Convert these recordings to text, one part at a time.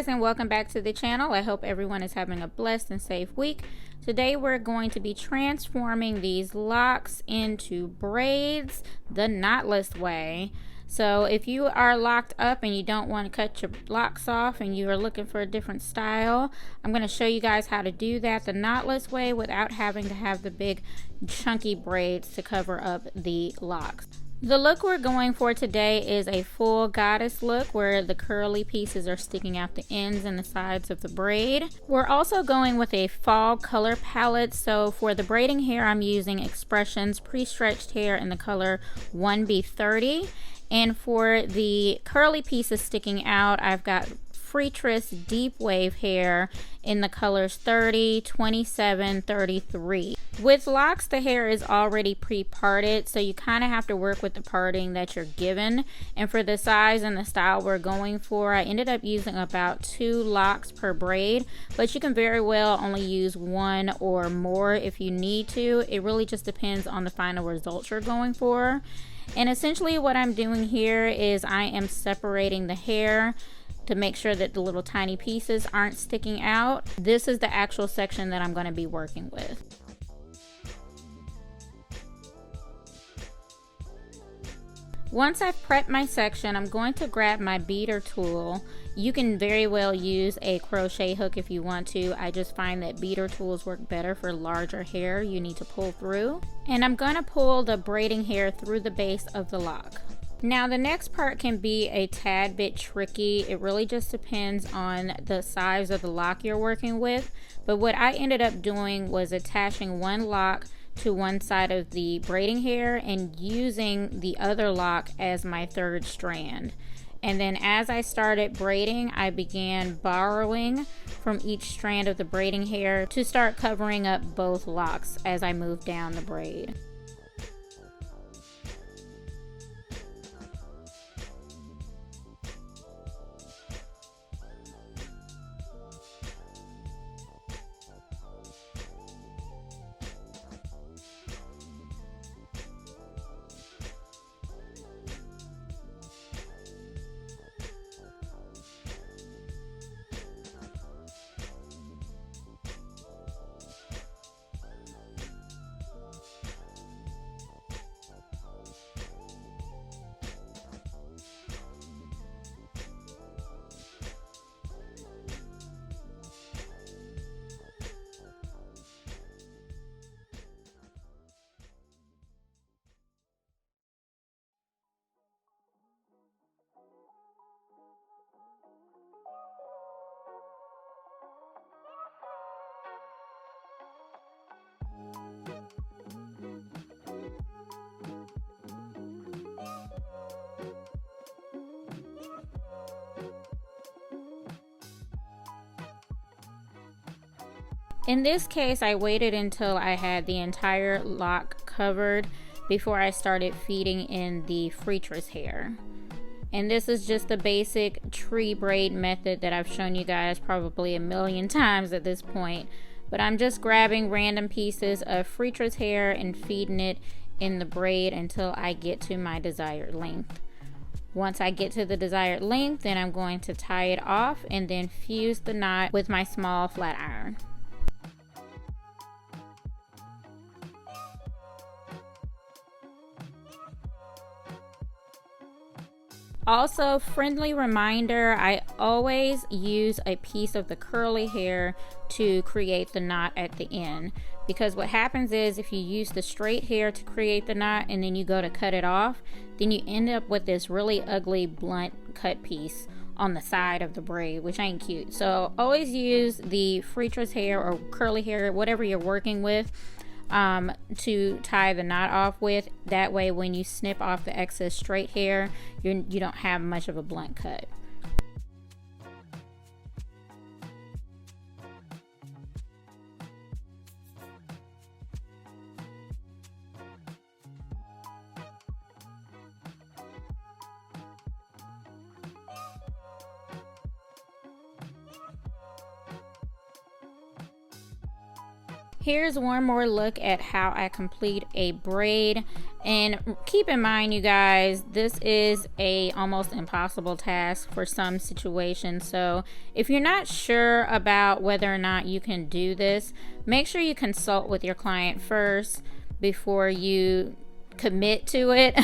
guys, and welcome back to the channel. I hope everyone is having a blessed and safe week. Today we're going to be transforming these locks into braids the knotless way. So if you are locked up and you don't want to cut your locks off and you are looking for a different style, I'm going to show you guys how to do that the knotless way without having to have the big chunky braids to cover up the locks. The look we're going for today is a full goddess look where the curly pieces are sticking out the ends and the sides of the braid. We're also going with a fall color palette. So for the braiding hair, I'm using Expressions pre-stretched hair in the color 1B30. And for the curly pieces sticking out, I've got Freetress deep wave hair in the colors 30, 27, 33. With locks, the hair is already pre-parted, so you kind of have to work with the parting that you're given. And for the size and the style we're going for, I ended up using about 2 locks per braid, but you can very well only use 1 or more if you need to. It really just depends on the final results you're going for. And essentially what I'm doing here is I am separating the hair to make sure that the little tiny pieces aren't sticking out. This is the actual section that I'm going to be working with. Once I've prepped my section, I'm going to grab my beater tool. You can very well use a crochet hook if you want to. I just find that beater tools work better for larger hair you need to pull through. And I'm going to pull the braiding hair through the base of the lock. Now the next part can be a tad bit tricky. It really just depends on the size of the lock you're working with. But what I ended up doing was attaching one lock to one side of the braiding hair and using the other lock as my third strand. And then as I started braiding, I began borrowing from each strand of the braiding hair to start covering up both locks as I moved down the braid. In this case, I waited until I had the entire lock covered before I started feeding in the Freetress hair. And this is just the basic tree braid method that I've shown you guys probably a million times at this point. But I'm just grabbing random pieces of Freetress hair and feeding it in the braid until I get to my desired length. Once I get to the desired length, then I'm going to tie it off and then fuse the knot with my small flat iron. Also, friendly reminder, I always use a piece of the curly hair to create the knot at the end, because what happens is if you use the straight hair to create the knot and then you go to cut it off, then you end up with this really ugly blunt cut piece on the side of the braid, which ain't cute. So always use the Freetress hair or curly hair, whatever you're working with, to tie the knot off with. That way when you snip off the excess straight hair, you don't have much of a blunt cut. Here's one more look at how I complete a braid. And keep in mind, you guys, this is a almost impossible task for some situations. So if you're not sure about whether or not you can do this, make sure you consult with your client first before you commit to it.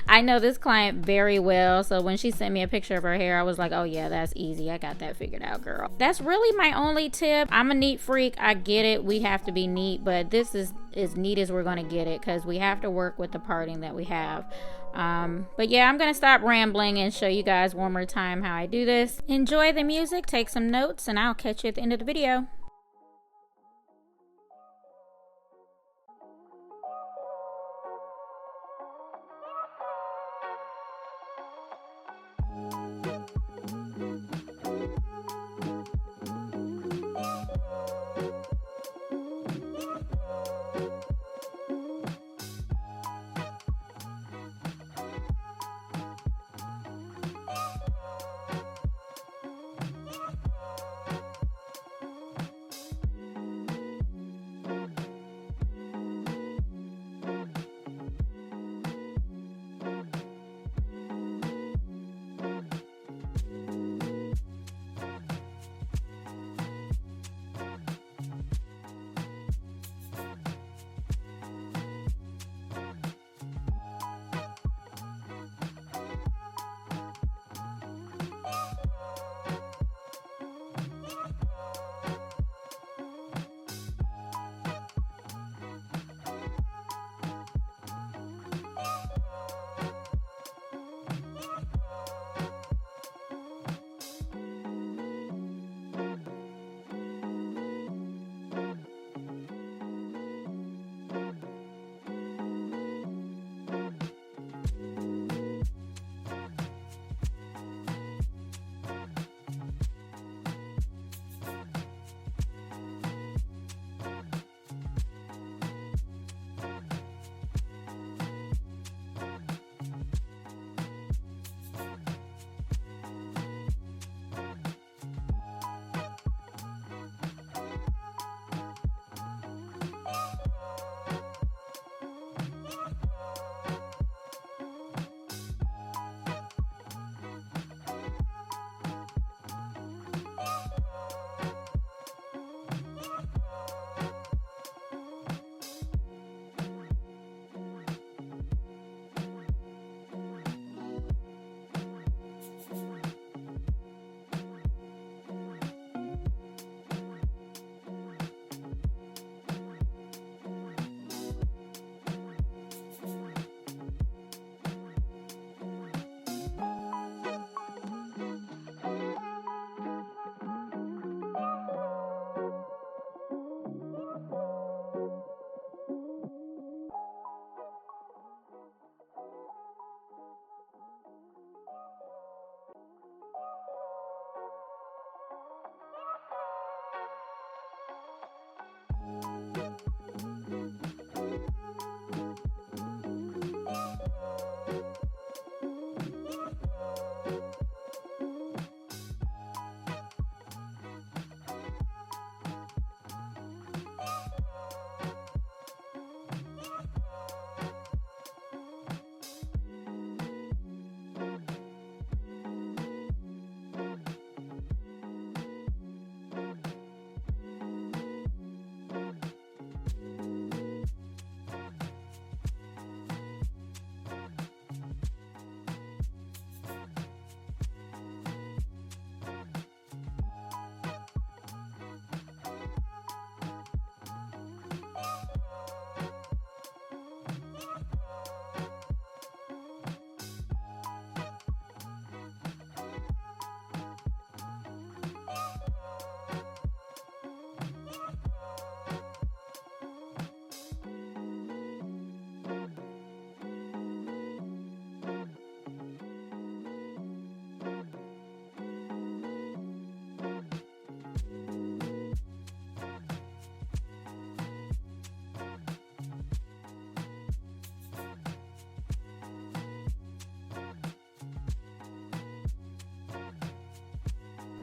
I know this client very well, so when she sent me a picture of her hair, I was like, oh yeah, that's easy. I got that figured out, girl. That's really my only tip. I'm a neat freak. I get it. We have to be neat, but this is as neat as we're going to get it because we have to work with the parting that we have. But yeah, I'm going to stop rambling and show you guys one more time how I do this. Enjoy the music, take some notes, and I'll catch you at the end of the video.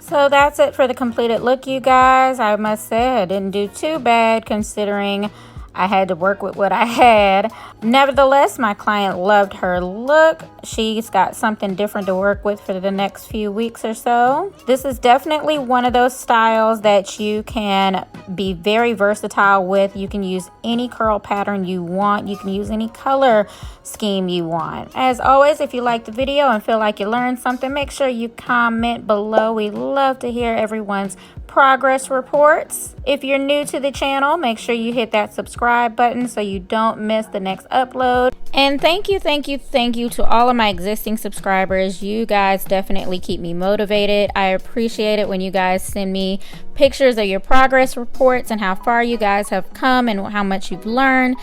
So that's it for the completed look, you guys. I must say I didn't do too bad considering I had to work with what I had. Nevertheless, my client loved her look. She's got something different to work with for the next few weeks or so. This is definitely one of those styles that you can be very versatile with. You can use any curl pattern you want. You can use any color scheme you want. As always, if you like the video and feel like you learned something, make sure you comment below. We love to hear everyone's progress reports. If you're new to the channel, make sure you hit that subscribe button so you don't miss the next upload. And thank you to all of my existing subscribers. You guys definitely keep me motivated. I appreciate it when you guys send me pictures of your progress reports and how far you guys have come and how much you've learned.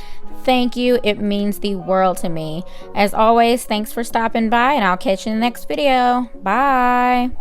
Thank you. It means the world to me. As always, thanks for stopping by, and I'll catch you in the next video. Bye.